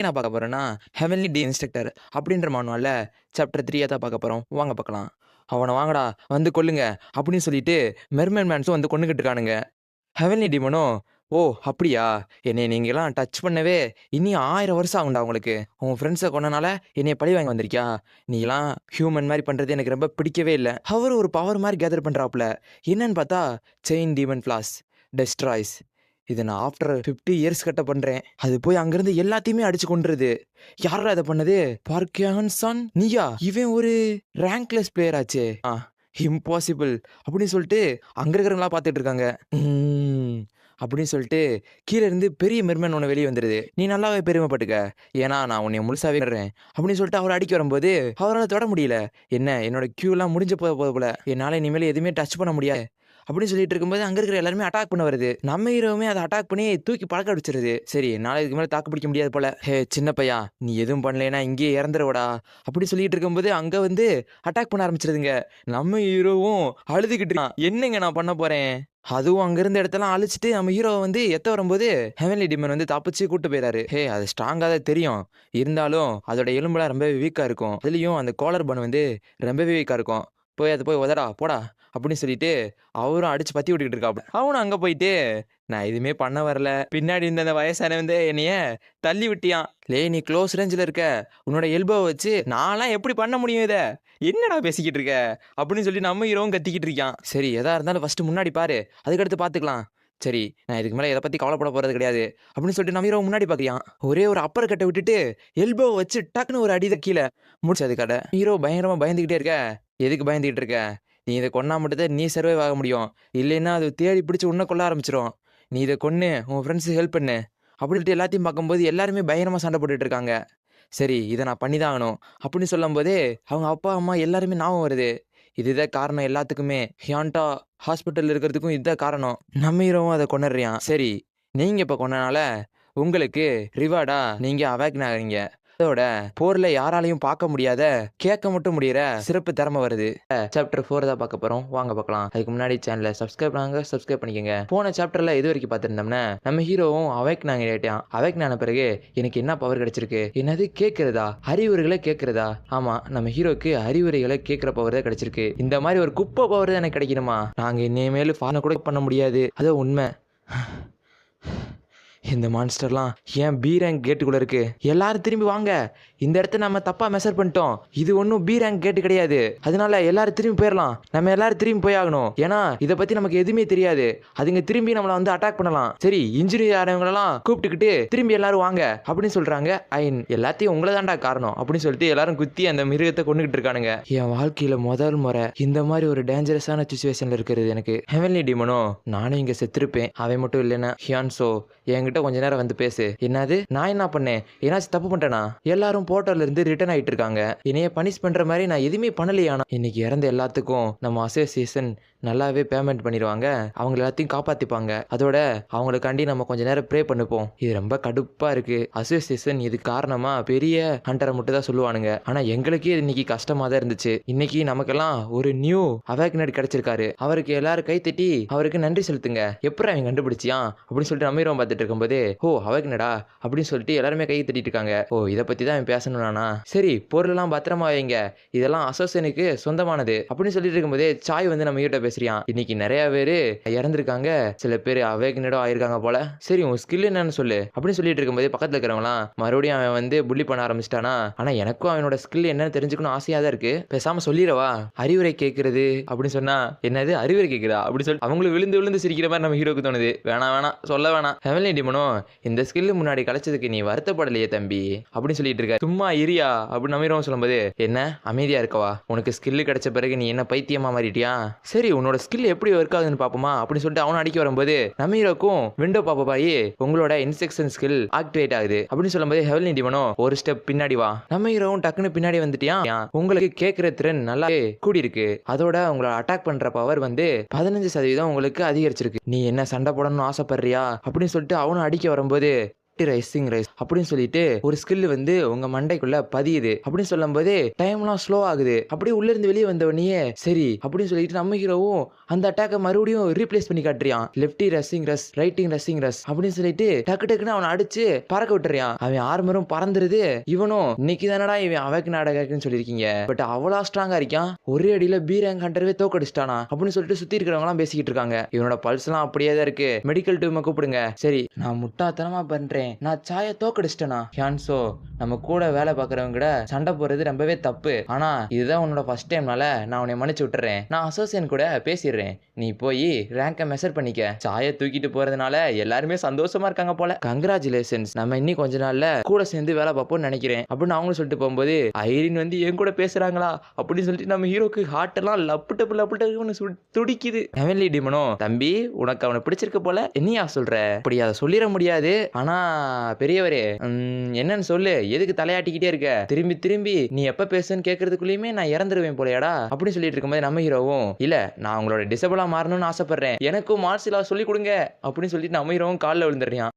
என்ன பார்க்க போறேன்னா, ஹெவன்லி டி இன்ஸ்ட்ரக்டர் அப்படின்ற மானுவல்ல சாப்டர் 3 தான் பார்க்க போறோம். வாங்க பார்க்கலாம். அவன வாங்கடா வந்து கொல்லுங்க அப்படின்னு சொல்லிட்டு மெர்மன் மேன்ஸும் வந்து கொன்னுகிட்டு இருக்கானுங்க. ஹெவன்லி டீமனும், ஓ அப்படியா? என்னைய நீங்கலாம் டச் பண்ணவே இனி 1000 வருஷம் ஆகும்டா உங்களுக்கு. உன் ஃப்ரெண்ட்ஸ கொன்னனால என்னைய பழி வாங்க வந்திருக்கியா? நீலாம் ஹியூமன் மாரி பண்றது எனக்கு ரொம்ப பிடிக்கவே இல்ல. அவரு ஒரு பவர் மாரி கேதர் பண்றாப்ல. என்னன்னு பார்த்தா செயின் டீமன் ஃபிளாஸ் டெஸ்ட்ராய்ஸ். இத நான் ஆஃப்டர் 50 இயர்ஸ் கிட்ட பண்றேன். அது போய் அங்கிருந்து எல்லாத்தையுமே அடிச்சு கொன்றுது. யார்ரா இத பண்ணது? பார்க் ஹியான் சான் நீயா? இவன் ஒரு ரேங்க்லெஸ் பிளேயர் ஆச்சே. இம்பாசிபிள் அப்படின்னு சொல்லிட்டு அங்க இருக்கிறவங்களா பார்த்துட்டு இருக்காங்க. அப்படின்னு சொல்லிட்டு கீழ இருந்து பெரிய மெர்மன் ஒன்று வெளியே வந்துடுது. நீ நல்லாவே பெருமைப்பட்டுக்க. ஏன்னா நான் உன்னை முழுசாவே விடுறேன் அப்படின்னு சொல்லிட்டு அவர் அடிக்க வரும்போது அவரால் தொட முடியல. என்ன என்னோட கியூலாம் முடிஞ்ச போல என்னால் இனிமேல் எதுவுமே டச் பண்ண முடியாது அப்படின்னு சொல்லிட்டு இருக்கும்போது அங்க இருக்கிற எல்லாருமே அட்டாக் பண்ண வருது. நம்ம ஹீரோவுமே அதை அட்டாக் பண்ணி தூக்கி பழக்க அடிச்சிருது. சரி என்னால இதுக்கு மேல தாக்கு பிடிக்க முடியாது போல. ஹே சின்ன பையா நீ எதுவும் பண்ணலைன்னா இங்கேயே இறந்துருவடா அப்படி சொல்லிட்டு இருக்கும்போது அங்க வந்து அட்டாக் பண்ண ஆரம்பிச்சிருதுங்க. நம்ம ஹீரோவும் அழுதுகிட்டு இருக்கான். என்னங்க நான் பண்ண போறேன்? அதுவும் அங்க இருந்த இடத்தெல்லாம் அழிச்சிட்டு நம்ம ஹீரோவை வந்து எத்த வரும்போது ஹெவன்லி டிமன் வந்து தப்பிச்சு கூட்டு போயிறாரு. ஹே அது ஸ்ட்ராங்கா தான் தெரியும். இருந்தாலும் அதோட எலும்புலாம் ரொம்பவே வீக்கா இருக்கும். அதுலயும் அந்த காலர் பன் வந்து ரொம்பவே வீக்கா இருக்கும். போய் அது போய் உதடா போடா அப்படின்னு சொல்லிட்டு அவரும் அடிச்சு பத்தி விட்டுக்கிட்டு இருக்காப்ல. அவனும் அங்க போயிட்டு நான் எதுவுமே பண்ண வரல. பின்னாடி இருந்த அந்த வயசான வந்து என்னைய தள்ளி விட்டியான். லே நீ க்ளோஸ் ரேஞ்சில் இருக்க. உன்னோட எல்போவை வச்சு நான்லாம் எப்படி பண்ண முடியும் இதை? என்னடா பேசிக்கிட்டு இருக்க அப்படின்னு சொல்லி நம்ம ஹீரோவும் கத்திக்கிட்டு இருக்கான். சரி எதா இருந்தாலும் ஃபர்ஸ்ட் முன்னாடி பாரு, அதுக்கடுத்து பார்த்துக்கலாம். சரி நான் இதுக்கு மேலே இதை பற்றி கவலைப்பட போகிறது கிடையாது அப்படின்னு சொல்லிட்டு நம்ம ஹீரோ முன்னாடி பார்க்குறான். ஒரே ஒரு அப்பர் கட்டை விட்டுட்டு எல்போவை வச்சு டக்குன்னு ஒரு அடித கீழே முடிச்சது கடை. ஹீரோ பயங்கரமாக பயந்துக்கிட்டே இருக்க. எதுக்கு பயந்துக்கிட்டு இருக்க? நீ இதை கொன்னா மட்டும்தான் நீ சர்வைவ் ஆக முடியும். இல்லைன்னா அது தேடி பிடிச்சி உன்னை கொல்ல ஆரம்பிச்சிடும். நீ இதை கொன்று உன் ஃப்ரெண்ட்ஸுக்கு ஹெல்ப் பண்ணு அப்படின்ட்டு எல்லாத்தையும் பார்க்கும்போது எல்லாருமே பயங்கரமாக சண்டை போட்டுட்டு இருக்காங்க. சரி இதை நான் பண்ணி தான் ஆகணும் அப்படின்னு சொல்லும் போதே அவங்க அப்பா அம்மா எல்லாருமே ஞாபகம் வருது. இதுதான் காரணம் எல்லாத்துக்குமே. ஹியான்டா ஹாஸ்பிட்டல் இருக்கிறதுக்கும் இதுதான் காரணம். நம்ம ஹீரோவும் அதை கொண்டுறியான். சரி நீங்க இப்போ கொண்டனால உங்களுக்கு ரிவார்டா நீங்க அவேக்ன் ஆகிறீங்க. அதோட போர்ல யாராலையும் பார்க்க முடியாத கேட்க மட்டும் முடியற சிறப்பு திறமை வருது. சாப்டர் 4 தான் பார்க்க போறோம். வாங்க பார்க்கலாம். அதுக்கு முன்னாடி சேனலை சப்ஸ்கிரைப் பண்ணிக்கங்க. போன சாப்டர்ல இது வரைக்கும் பார்த்துருந்தோம்னா நம்ம ஹீரோவும் அவேக்ன் ஆகிட்டான். அவேக்ன் ஆன பிறகு எனக்கு என்ன பவர் கிடைச்சிருக்கு? என்னது கேட்கிறதா? அறிவுரைகளை கேட்கிறதா? ஆமா நம்ம ஹீரோக்கு அறிவுரைகளை கேட்கிற பவர் தான் கிடைச்சிருக்கு. இந்த மாதிரி ஒரு குப்பை பவர் தான் எனக்கு கிடைக்கணுமா? நாங்க இனிமேல் ஃபாலோ கூட பண்ண முடியாது. அது உண்மை. இந்த மான்ஸ்டர்லாம் ஏன் பி ரேங்க் கேட்டுக்குள்ள இருக்கு? எல்லாரும் திரும்பி வாங்க. இந்த இடத்த நம்ம தப்பா மெஷர் பண்ணிட்டோம். இது ஒன்றும் பி ரேங்க் கேட்டு கிடையாது. அதனால எல்லாரும் திரும்பி போயிடலாம். நம்ம எல்லாரும் திரும்பி போய் ஆகணும். ஏன்னா இதை பத்தி நமக்கு எதுவுமே தெரியாது. அதுங்க திரும்பி நம்மளை வந்து அட்டாக் பண்ணலாம். சரி இன்ஜுரி ஆனவங்களெல்லாம் கூப்பிட்டுக்கிட்டு திரும்பி எல்லாரும் வாங்க அப்படின்னு சொல்றாங்க. எல்லாத்தையும் உங்களை தான்டா காரணம் அப்படின்னு சொல்லிட்டு எல்லாரும் குத்தி அந்த மிருகத்தை கொண்டுகிட்டு இருக்கானுங்க. என் வாழ்க்கையில முதல் முறை இந்த மாதிரி ஒரு டேஞ்சரஸான சுச்சுவேஷன்ல இருக்கிறது எனக்கு. ஹெவன்லி டீமனோ நானும் இங்க செத்துருப்பேன். அவன் மட்டும் இல்லைன்னா ஹியான்சோ என்கிட்ட கொஞ்ச நேரம் வந்து பேசு. என்னது நான் என்ன பண்ணேன்? ஏன்னாச்சும் தப்பு பண்ணிட்டேனா? எல்லாரும் போர்ட்டல்ல இருந்து ரிட்டர்ன் ஆயிட்டு இருக்காங்க. என்னைய பனிஷ் பண்ற மாதிரி நான் எதுவுமே பண்ணலையானா? இன்னைக்கு இறந்த எல்லாத்துக்கும் நம்ம அசோசியேஷன் நல்லாவே பேமெண்ட் பண்ணிடுவாங்க. அவங்க எல்லாத்தையும் காப்பாத்திப்பாங்க. அதோட அவங்களுக்காண்டி நம்ம கொஞ்ச நேரம் ப்ரே பண்ணுப்போம். இது ரொம்ப கடுப்பா இருக்கு. அசோசியேஷன் இது காரணமா பெரிய ஹண்டரை மட்டும் தான் சொல்லுவானுங்க. ஆனா எங்களுக்கே இன்னைக்கு கஷ்டமா தான் இருந்துச்சு. இன்னைக்கு நமக்கெல்லாம் ஒரு நியூ அவேக்னட் கிடைச்சிருக்காரு. அவருக்கு எல்லாரும் கை தட்டி அவருக்கு நன்றி செலுத்துங்க. எப்படி அவன் கண்டுபிடிச்சியான் அப்படின்னு சொல்லிட்டு நம்ம பார்த்துட்டு இருக்கும்போது ஓ அவேக்னடா அப்படின்னு சொல்லிட்டு எல்லாருமே கை தட்டிட்டு இருக்காங்க. ஓ இதை பத்தி தான் பேசணும் நானா? சரி பொருளெல்லாம் பத்திரமா வைங்க. இதெல்லாம் அசோசியனுக்கு சொந்தமானது அப்படின்னு சொல்லிட்டு இருக்கும்போதே சாய் வந்து நம்ம கிட்ட பேசுறியான். இன்னைக்கு நிறைய பேரு இறந்துருக்காங்க. சில பேர் அவேக்னடும் ஆயிருக்காங்க போல. சரி உன் ஸ்கில் என்னன்னு சொல்லு அப்படின்னு சொல்லிட்டு இருக்கும்போது பக்கத்துல இருக்கிறவங்களாம் மறுபடியும் அவன் வந்து புள்ளி பண்ண ஆரம்பிச்சிட்டானா? ஆனா எனக்கும் அவனோட ஸ்கில் என்னன்னு தெரிஞ்சுக்கணும் ஆசையா தான் இருக்கு. பேசாம சொல்லிடவா? அறிவுரை கேட்கறது அப்படின்னு சொன்னா என்னது அறிவுரை கேட்குறா அப்படி சொல்லி அவங்களுக்கு விழுந்து விழுந்து சிரிக்கிற மாதிரி நம்ம ஹீரோக்கு தோணுது. வேணாம் சொல்ல வேணாம். ஹெவன்லி டீமனும் இந்த ஸ்கில் முன்னாடி கிடைச்சதுக்கு நீ வருத்தப்படலையே தம்பி அப்படின்னு சொல்லிட்டு இருக்க. சும்மா இரியா அப்படின்னு நம்ம ஹீரோ சொல்லும்போது என்ன அமைதியா இருக்கவா? உனக்கு ஸ்கில் கிடைச்ச பிறகு நீ என்ன பைத்தியமா மாறிட்டியா? சரி உன்னோட ஸ்கில் எப்படி ஒர்க் ஆகுதுன்னு பாப்போமா அப்படின்னு சொல்லிட்டு அவனை அடிக்க வரும்போது நம்ம ஹீரோக்கும் விண்டோ பாப்பா ஆகி உங்களோட இன்ஸ்ட்ரக்ஷன் ஸ்கில் ஆக்டிவேட் ஆகுது அப்படின்னு சொல்லும்போது ஹெவன்லி டீமனோ ஒரு ஸ்டெப் பின்னாடி வா. நம்ம ஹீரோவும் டக்குன்னு பின்னாடி வந்துட்டியா? உங்களுக்கு கேட்கிற திறன் நல்லா கூடி இருக்கு. அதோட உங்களை அட்டாக் பண்ற பவர் வந்து 15% உங்களுக்கு அதிகரிச்சிருக்கு. நீ என்ன சண்டை போடணும்னு ஆசைப்படுறியா அப்படின்னு சொல்லிட்டு அவனும் அடிக்க வரும்போது லெஃப்ட் ரைசிங் ரைஸ் அப்படின்னு சொல்லிட்டு ஒரு ஸ்கில் வந்து உங்க மண்டைக்குள்ள பதியுது அப்படின்னு சொல்லும்போது டைம்லாம் ஸ்லோ ஆகுது. அப்படியே உள்ள இருந்து வெளியே வந்தவனையே சரி அப்படின்னு சொல்லிட்டு நம்ம ஹீரோவும் அந்த அட்டாக்கை மறுபடியும் ரீப்ளேஸ் பண்ணி காட்டுறான். லெஃப்டி ரசிங் ரஸ் ரைட்டிங் ரசிங் ரஸ் அப்படின்னு சொல்லிட்டு டக்கு டக்குன்னு அவனை அடிச்சு பறக்க விட்டுறான். அவன் ஆர்மரும் பறந்துருது. இவனும் இன்னைக்கு தானடா இவன் அவைக்கு நாடகன்னு சொல்லியிருக்கீங்க, பட் அவ்வளோ ஸ்ட்ராங்கா இருக்கான், ஒரே அடியில பி ரேங்க் ஹண்டரவே தோக்கடிச்சிட்டானா அப்படின்னு சொல்லிட்டு சுத்தி இருக்கிறவங்க எல்லாம் பேசிக்கிட்டு இருக்காங்க. இவனோட பல்ஸ் எல்லாம் அப்படியே தான் இருக்கு. மெடிக்கல் டீமை கூப்பிடுங்க. சரி நான் முட்டாத்தனமா பண்றேன், நான் சாய தோக்கடிச்சிட்டேனா? ஹியான்சோ நம்ம கூட வேலை பார்க்கறவங்க கூட சண்டை போறது ரொம்பவே தப்பு. ஆனா இதுதான் உன்னோட ஃபர்ஸ்ட் டைம்னால நான் உன்னை மன்னிச்சு விட்டுறேன். நான் அசோசியன் கூட பேசிடுறேன். நீ போய் ரேங்கை மெஷர் பண்ணிக்க. சாயை தூக்கிட்டு போறதுனால எல்லாருமே சந்தோஷமா இருக்காங்க போல. கங்க்ராச்சுலேஷன்ஸ், நம்ம இன்னும் கொஞ்ச நாள்ல கூட சேர்ந்து வேலை பார்ப்போம்னு நினைக்கிறேன் அப்படின்னு அவங்களும் சொல்லிட்டு போகும்போது ஐரின் வந்து என் கூட பேசுறாங்களா அப்படின்னு சொல்லிட்டு நம்ம ஹீரோக்கு ஹார்ட் எல்லாம் லப்புட்டு துடிக்குது. ஹெவன்லி டீமனும் தம்பி உனக்கு அவனை பிடிச்சிருக்க போல, என்னையா சொல்ற? அப்படி அதை சொல்லிட முடியாது. ஆனா பெரியவரே என்னன்னு சொல்லு, எதுக்கு தலையாட்டிக்கிட்டே இருக்க? திரும்பி திரும்பி நீ எப்ப பேசுன்னு கேட்கறதுக்குள்ளயுமே நான் இறந்துருவேன் போலையாடா அப்படின்னு சொல்லிட்டு இருக்கும்போது நம்ம ஹீரோவும் இல்ல நான் உங்களோட டிசபிளா மாறணும்னு ஆசைப்படுறேன், எனக்கும் மார்ஷியல் ஆர்ட்ஸ் சொல்லி கொடுங்க அப்படின்னு சொல்லிட்டு நம்ம ஹீரோவும் காலில் விழுந்துடுறான்.